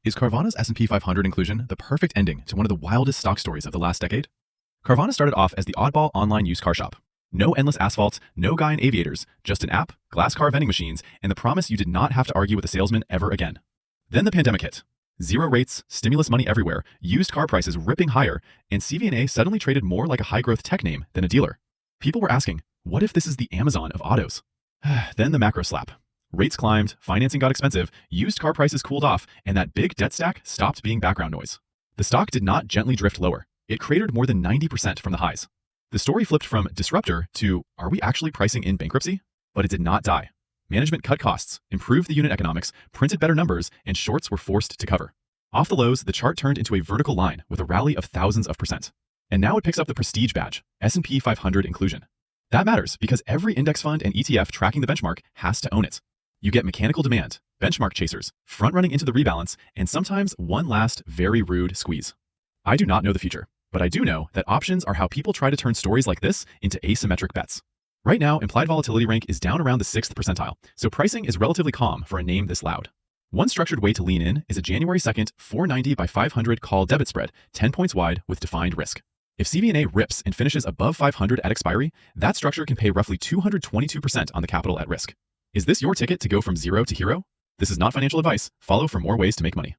Is Carvana's S&P 500 inclusion the perfect ending to one of the wildest stock stories of the last decade? Carvana started off as the oddball online used car shop. No endless asphalt, no guy in aviators, just an app, glass car vending machines, and the promise you did not have to argue with a salesman ever again. Then the pandemic hit. Zero rates, stimulus money everywhere, used car prices ripping higher, and CVNA suddenly traded more like a high-growth tech name than a dealer. People were asking, what if this is the Amazon of autos? Then the macro slap. Rates climbed, financing got expensive, used car prices cooled off, and that big debt stack stopped being background noise. The stock did not gently drift lower. It cratered more than 90% from the highs. The story flipped from disruptor to, are we actually pricing in bankruptcy? But it did not die. Management cut costs, improved the unit economics, printed better numbers, and shorts were forced to cover. Off the lows, the chart turned into a vertical line with a rally of thousands of percent. And now it picks up the prestige badge, S&P 500 inclusion. That matters because every index fund and ETF tracking the benchmark has to own it. You get mechanical demand, benchmark chasers, front-running into the rebalance, and sometimes one last very rude squeeze. I do not know the future, but I do know that options are how people try to turn stories like this into asymmetric bets. Right now, implied volatility rank is down around the 6th percentile, so pricing is relatively calm for a name this loud. One structured way to lean in is a January 2nd 490 by 500 call debit spread, 10 points wide with defined risk. If CVNA rips and finishes above 500 at expiry, that structure can pay roughly 222% on the capital at risk. Is this your ticket to go from zero to hero? This is not financial advice. Follow for more ways to make money.